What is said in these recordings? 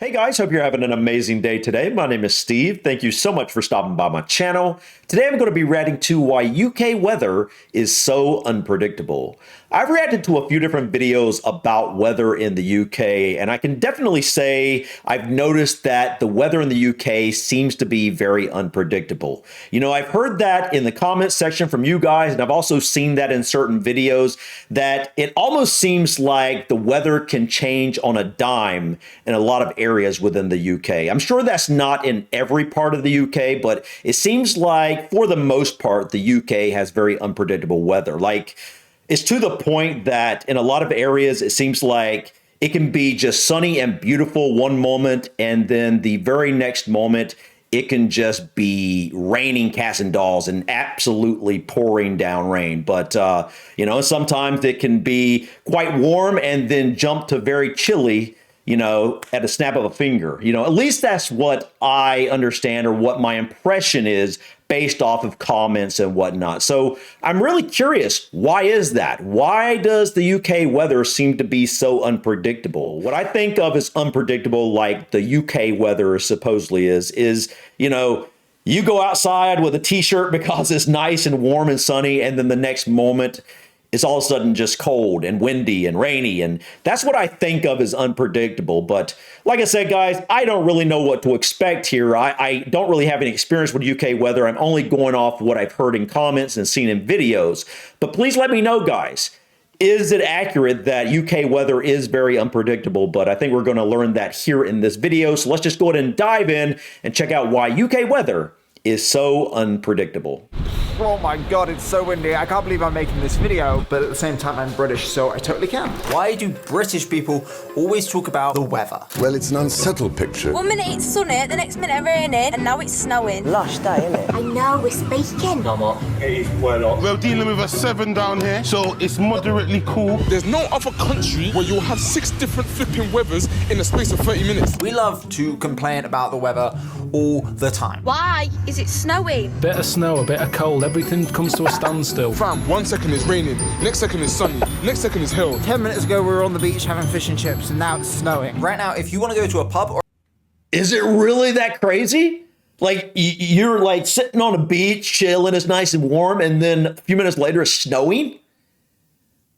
Hey guys, hope you're having an amazing day today. My name is Steve. Thank you so much for stopping by my channel. Today I'm going to be reacting to why UK weather is so unpredictable. I've reacted to a few different videos about weather in the UK, and I can definitely say I've noticed that the weather in the UK seems to be very unpredictable. You know, I've heard that in the comment section from you guys, and I've also seen that in certain videos, that it almost seems like the weather can change on a dime in a lot of areas within the UK. I'm sure that's not in every part of the UK, but it seems like for the most part, the UK has very unpredictable weather. Like, it's to the point that in a lot of areas, it seems like it can be just sunny and beautiful one moment, and then the very next moment, it can just be raining cats and dolls and absolutely pouring down rain. But, you know, sometimes it can be quite warm and then jump to very chilly, you know, at a snap of a finger. You know, at least that's what I understand, or what my impression is based off of comments and whatnot. So I'm really curious, why is that? Why does the UK weather seem to be so unpredictable? What I think of as unpredictable, like the UK weather supposedly is, you know, you go outside with a t-shirt because it's nice and warm and sunny, and then the next moment, it's all of a sudden just cold and windy and rainy. And that's what I think of as unpredictable. But like I said, guys, I don't really know what to expect here. I don't really have any experience with UK weather. I'm only going off what I've heard in comments and seen in videos. But please let me know, guys. Is it accurate that UK weather is very unpredictable? But I think we're going to learn that here in this video. So let's just go ahead and dive in and check out why UK weather is so unpredictable. Oh my god, it's so windy. I can't believe I'm making this video, but at the same time I'm British, so I totally can. Why do British people always talk about the weather? Well, it's an unsettled picture. 1 minute it's sunny, the next minute raining, and now it's snowing. Lush day, isn't it? I know, we're speaking. We're dealing with a 7 down here, so it's moderately cool. There's no other country where you'll have 6 different flipping weathers in the space of 30 minutes. We love to complain about the weather all the time. Why is it snowing? Bit of snow, a bit of cold, everything comes to a standstill. Fam, 1 second is raining, next second is sunny, next second is hell. 10 minutes ago we were on the beach having fish and chips, and now it's snowing. Right now, if you want to go to a pub or... Is it really that crazy? Like, you're like sitting on a beach, chilling, it's nice and warm, and then a few minutes later it's snowing?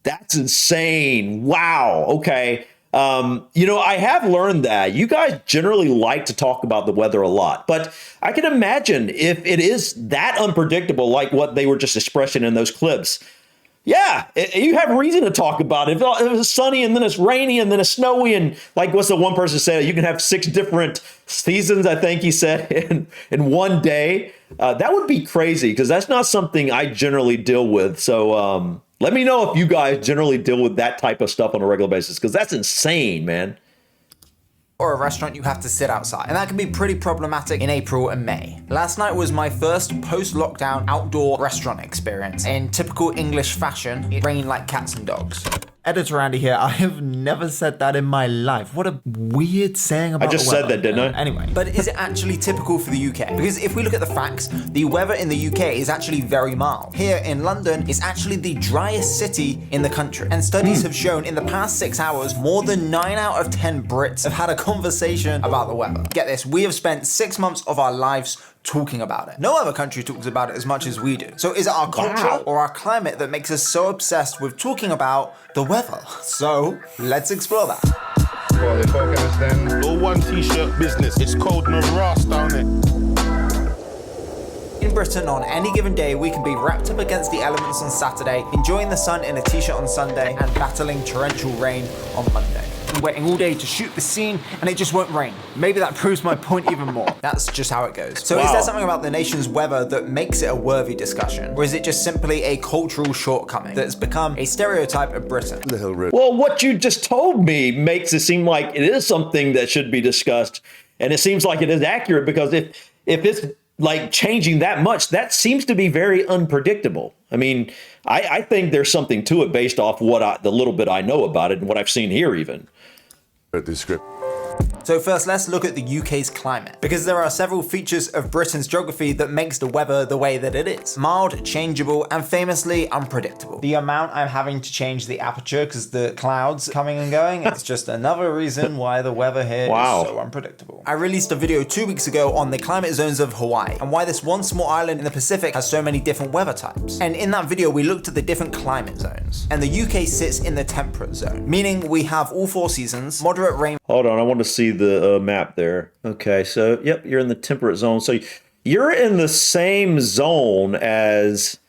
That's insane. Wow. Okay. You know, I have learned that you guys generally like to talk about the weather a lot, but I can imagine if it is that unpredictable, like what they were just expressing in those clips. Yeah, you have reason to talk about it. If it's sunny and then it's rainy and then it's snowy, and like what's the one person said, you can have 6 different seasons, I think he said, in one day. That would be crazy, because that's not something I generally deal with. So let me know if you guys generally deal with that type of stuff on a regular basis, because that's insane, man. Or a restaurant, you have to sit outside, and that can be pretty problematic in April and May. Last night was my first post-lockdown outdoor restaurant experience. In typical English fashion, it rained like cats and dogs. Editor Andy here. I have never said that in my life. What a weird saying about I just said that, didn't I? Anyway. But is it actually typical for the UK? Because if we look at the facts, the weather in the UK is actually very mild. Here in London, it's actually the driest city in the country. And studies have shown in the past 6 hours, more than 9 out of 10 Brits have had a conversation about the weather. Get this, we have spent 6 months of our lives talking about it. No other country talks about it as much as we do. So is it our culture or our climate that makes us so obsessed with talking about the weather? So let's explore that. No one t-shirt business. It's cold morass down there. In Britain, on any given day, we can be wrapped up against the elements on Saturday, enjoying the sun in a t-shirt on Sunday, and battling torrential rain on Monday. I'm waiting all day to shoot the scene, and it just won't rain. Maybe that proves my point even more. That's just how it goes. So is there something about the nation's weather that makes it a worthy discussion? Or is it just simply a cultural shortcoming that's become a stereotype of Britain? Well, what you just told me makes it seem like it is something that should be discussed. And it seems like it is accurate, because if it's like changing that much, that seems to be very unpredictable. I mean, I think there's something to it based off what the little bit I know about it and what I've seen here even. The script. So first, let's look at the UK's climate, because there are several features of Britain's geography that makes the weather the way that it is. Mild, changeable, and famously unpredictable. The amount I'm having to change the aperture because the clouds coming and going, it's just another reason why the weather here is so unpredictable. I released a video 2 weeks ago on the climate zones of Hawaii, and why this one small island in the Pacific has so many different weather types. And in that video, we looked at the different climate zones. And the UK sits in the temperate zone, meaning we have all 4 seasons, moderate rain. Hold on, I want to see the map there. Okay, so yep, you're in the temperate zone. So you're in the same zone as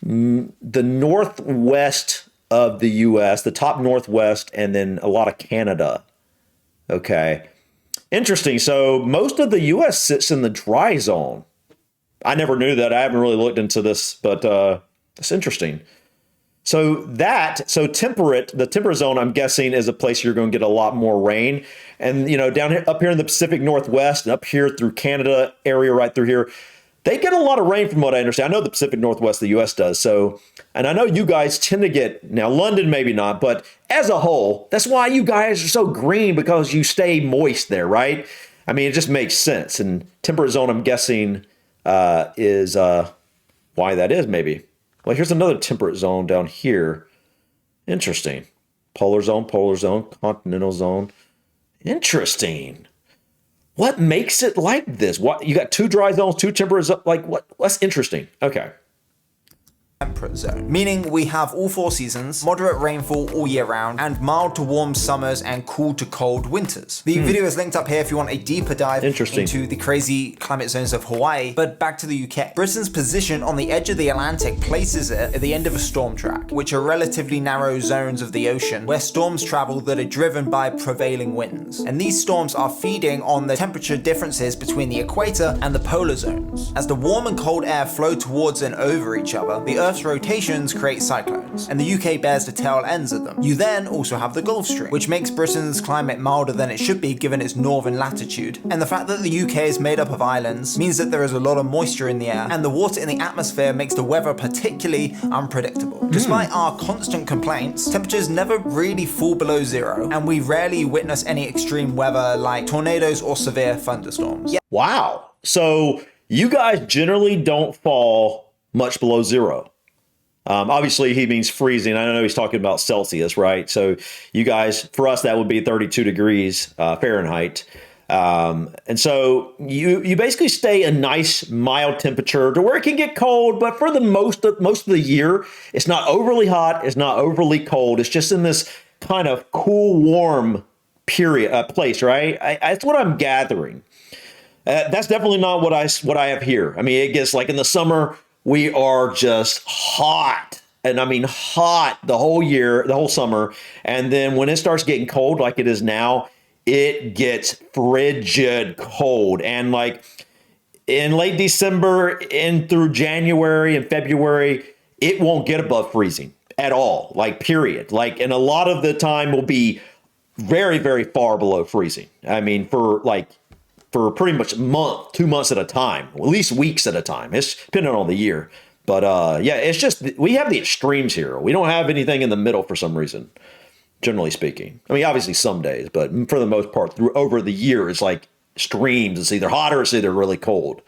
the northwest of the US, the top northwest, and then a lot of Canada. Okay, interesting. So most of the US sits in the dry zone. I never knew that. I haven't really looked into this, but it's interesting. So the temperate zone, I'm guessing, is a place you're going to get a lot more rain. And, you know, down here, up here in the Pacific Northwest and up here through Canada area right through here, they get a lot of rain from what I understand. I know the Pacific Northwest, the U.S. does. So, and I know you guys tend to get, now London maybe not, but as a whole, that's why you guys are so green, because you stay moist there, right? I mean, it just makes sense. And temperate zone, I'm guessing, is why that is maybe. Well, here's another temperate zone down here. Interesting. Polar zone, continental zone. Interesting. What makes it like this? What, you got 2 dry zones, 2 temperate zones? Like, what's interesting? Okay. Temperate zone, meaning we have all 4 seasons, moderate rainfall all year round, and mild to warm summers and cool to cold winters. The video is linked up here if you want a deeper dive into the crazy climate zones of Hawaii. But back to the UK. Britain's position on the edge of the Atlantic places it at the end of a storm track, which are relatively narrow zones of the ocean where storms travel that are driven by prevailing winds. And these storms are feeding on the temperature differences between the equator and the polar zones. As the warm and cold air flow towards and over each other, the Earth's rotations create cyclones, and the UK bears the tail ends of them. You then also have the Gulf Stream, which makes Britain's climate milder than it should be given its northern latitude. And the fact that the UK is made up of islands means that there is a lot of moisture in the air, and the water in the atmosphere makes the weather particularly unpredictable. Despite our constant complaints, temperatures never really fall below 0, and we rarely witness any extreme weather like tornadoes or severe thunderstorms. Wow. So you guys generally don't fall much below 0. Obviously, he means freezing. I know he's talking about Celsius, right? So you guys, for us, that would be 32 degrees Fahrenheit. And so you basically stay a nice mild temperature to where it can get cold, but for the most of the year, it's not overly hot, it's not overly cold. It's just in this kind of cool, warm place, right? That's what I'm gathering. That's definitely not what I have here. I mean, it gets like in the summer, we are just hot, and I mean hot the whole year, the whole summer. And then when it starts getting cold like it is now, it gets frigid cold. And like in late December and through January and February, it won't get above freezing at all, like period. Like, and a lot of the time will be very, very far below freezing. I mean, for pretty much a month, 2 months at a time, at least weeks at a time. It's depending on the year. But yeah, it's just, we have the extremes here. We don't have anything in the middle for some reason, generally speaking. I mean, obviously some days, but for the most part, over the year, it's like extremes. It's either hot or it's either really cold.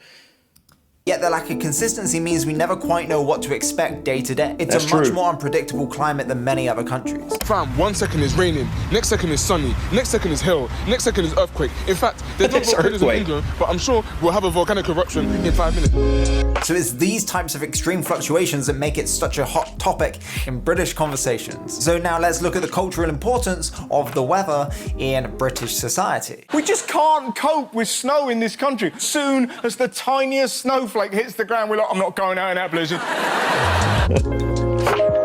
Yet the lack of consistency means we never quite know what to expect day to day. It's a much more unpredictable climate than many other countries. Fam, 1 second is raining, next second is sunny, next second is hail, next second is earthquake. In fact, there's no volcanoes in England, but I'm sure we'll have a volcanic eruption in 5 minutes. So it's these types of extreme fluctuations that make it such a hot topic in British conversations. So now let's look at the cultural importance of the weather in British society. We just can't cope with snow in this country. Soon as the tiniest snowflake hits the ground, we're like, I'm not going out in that blizzard.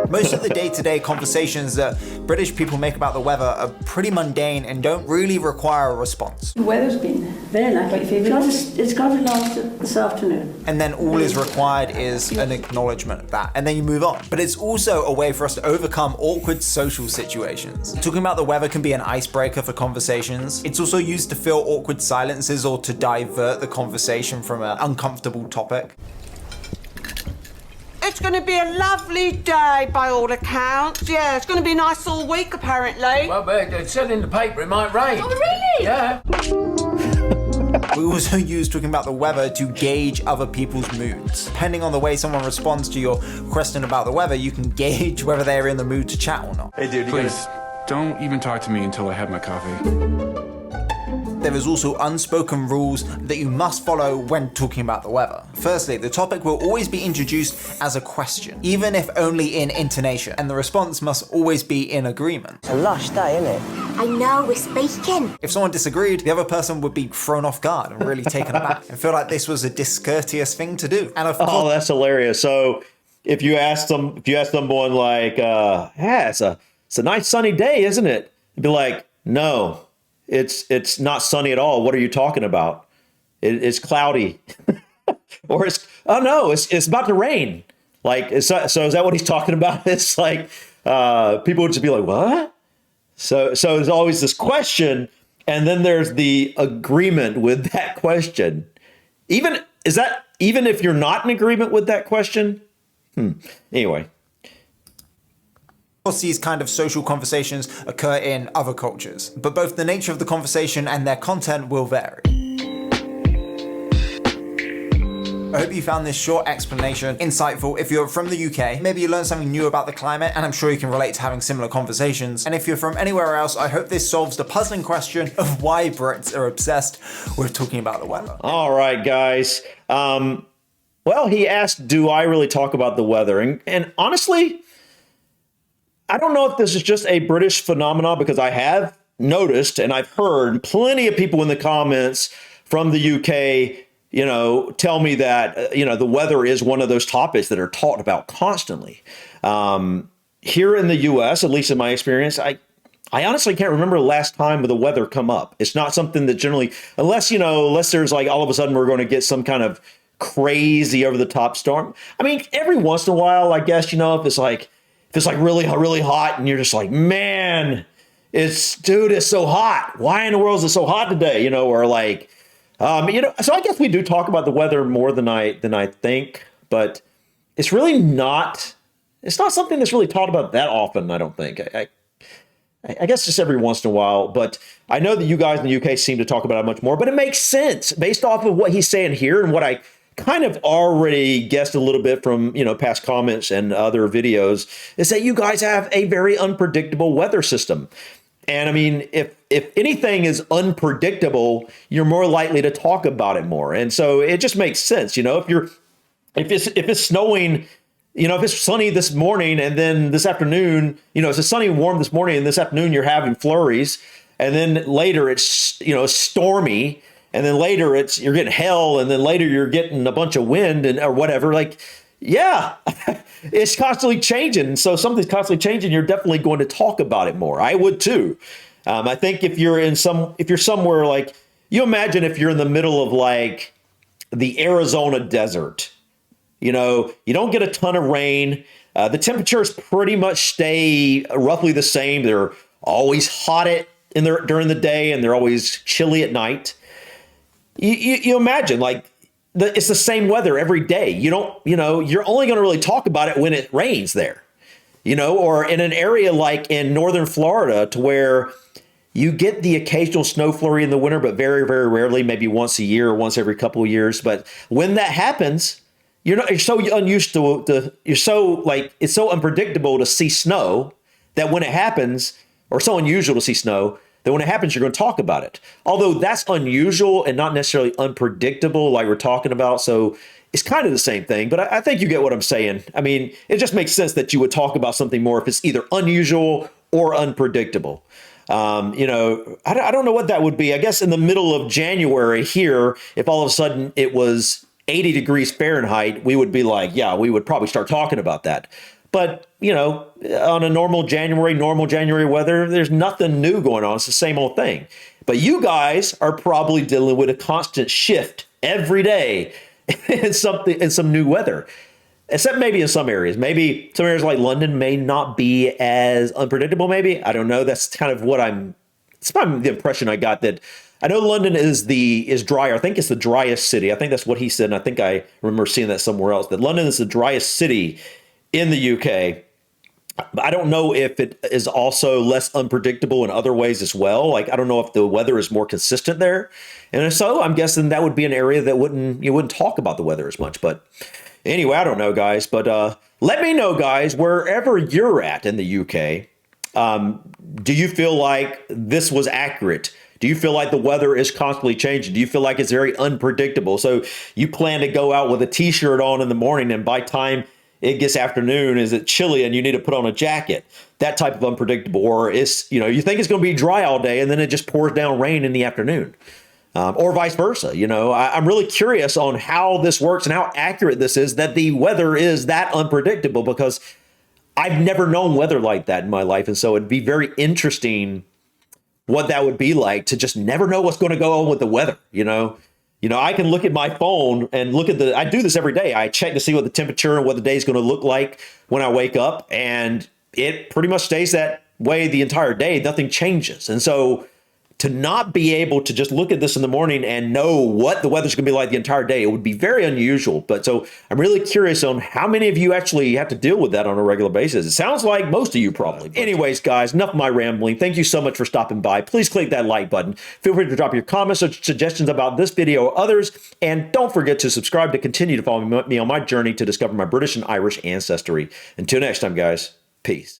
Most of the day-to-day conversations that British people make about the weather are pretty mundane and don't really require a response. The weather's been very lucky. It's got to last this afternoon. And then all is required is an acknowledgement of that, and then you move on. But it's also a way for us to overcome awkward social situations. Talking about the weather can be an icebreaker for conversations. It's also used to fill awkward silences or to divert the conversation from an uncomfortable topic. It's going to be a lovely day by all accounts. Yeah, it's going to be nice all week apparently. Well, it said in the paper it might rain. Oh, really? Yeah. We also use talking about the weather to gauge other people's moods. Depending on the way someone responds to your question about the weather, you can gauge whether they're in the mood to chat or not. Hey, dude, Please, don't even talk to me until I have my coffee. There is also unspoken rules that you must follow when talking about the weather. Firstly, the topic will always be introduced as a question, even if only in intonation, and the response must always be in agreement. It's a lush day, isn't it? I know, we're speaking. If someone disagreed, the other person would be thrown off guard and really taken aback and feel like this was a discourteous thing to do. And of course, Oh, that's hilarious. So if you ask someone like, yeah, it's a nice sunny day, isn't it? They'd be like, no. It's not sunny at all. What are you talking about? It's cloudy. Or oh no, it's about to rain. Like, so is that what he's talking about? It's like, people would just be like, what? So there's always this question. And then there's the agreement with that question. Even if you're not in agreement with that question? Anyway. Of course, these kind of social conversations occur in other cultures, but both the nature of the conversation and their content will vary. I hope you found this short explanation insightful. If you're from the UK, maybe you learned something new about the climate, and I'm sure you can relate to having similar conversations. And if you're from anywhere else, I hope this solves the puzzling question of why Brits are obsessed with talking about the weather. All right, guys. Well, he asked, do I really talk about the weather? And honestly, I don't know if this is just a British phenomenon, because I have noticed and I've heard plenty of people in the comments from the UK, tell me that, the weather is one of those topics that are talked about constantly. Here in the US, at least in my experience, I honestly can't remember the last time the weather come up. It's not something that generally, unless there's like all of a sudden we're going to get some kind of crazy over the top storm. I mean, every once in a while, I guess, if it's like really, really hot and you're just like, man, it's so hot. Why in the world is it so hot today? Or like, so I guess we do talk about the weather more than I think, but it's really not something that's really talked about that often. I don't think. I guess just every once in a while, but I know that you guys in the UK seem to talk about it much more, but it makes sense based off of what he's saying here and what I kind of already guessed a little bit from, past comments and other videos, is that you guys have a very unpredictable weather system. And I mean, if anything is unpredictable, you're more likely to talk about it more. And so it just makes sense. If it's snowing, if it's sunny this morning and then this afternoon, it's sunny and warm this morning and this afternoon you're having flurries, and then later it's, stormy. And then later you're getting hail, and then later you're getting a bunch of wind or whatever. Like, yeah, it's constantly changing. So something's constantly changing. You're definitely going to talk about it more. I would too. I think if you're somewhere like, you imagine if you're in the middle of like the Arizona desert, you don't get a ton of rain. The temperatures pretty much stay roughly the same. They're always hot during the day, and they're always chilly at night. You imagine like it's the same weather every day. You're only going to really talk about it when it rains there, or in an area like in northern Florida, to where you get the occasional snow flurry in the winter, but very, very rarely, maybe once a year or once every couple of years. But when that happens, you're so unused to it's so unpredictable to see snow that when it happens, or so unusual to see snow, that when it happens, you're going to talk about it. Although that's unusual and not necessarily unpredictable like we're talking about. So it's kind of the same thing, but I think you get what I'm saying. I mean, it just makes sense that you would talk about something more if it's either unusual or unpredictable. I don't know what that would be. I guess in the middle of January here, if all of a sudden it was 80 degrees Fahrenheit, we would be like, yeah, we would probably start talking about that. But, on a normal January weather, there's nothing new going on. It's the same old thing. But you guys are probably dealing with a constant shift every day in some new weather, except maybe in some areas. Maybe some areas like London may not be as unpredictable. Maybe, I don't know. That's kind of it's probably the impression I got, that I know London is drier. I think it's the driest city. I think that's what he said, and I think I remember seeing that somewhere else, that London is the driest city in the UK. I don't know if it is also less unpredictable in other ways as well. Like, I don't know if the weather is more consistent there. And if so, I'm guessing that would be an area that you wouldn't talk about the weather as much. But anyway, I don't know, guys. But let me know, guys, wherever you're at in the UK, do you feel like this was accurate? Do you feel like the weather is constantly changing? Do you feel like it's very unpredictable? So you plan to go out with a t-shirt on in the morning, and by time it gets afternoon, is it chilly and you need to put on a jacket? That type of unpredictable. Or it's, you think it's going to be dry all day and then it just pours down rain in the afternoon. Or vice versa. I'm really curious on how this works and how accurate this is, that the weather is that unpredictable, because I've never known weather like that in my life. And so it'd be very interesting what that would be like to just never know what's going to go on with the weather. I can look at my phone and look at I do this every day. I check to see what the temperature and what the day is going to look like when I wake up, and it pretty much stays that way the entire day. Nothing changes. And so to not be able to just look at this in the morning and know what the weather's going to be like the entire day, it would be very unusual. But so I'm really curious on how many of you actually have to deal with that on a regular basis. It sounds like most of you probably. Anyways, guys, enough of my rambling. Thank you so much for stopping by. Please click that like button. Feel free to drop your comments or suggestions about this video or others. And don't forget to subscribe to continue to follow me on my journey to discover my British and Irish ancestry. Until next time, guys, peace.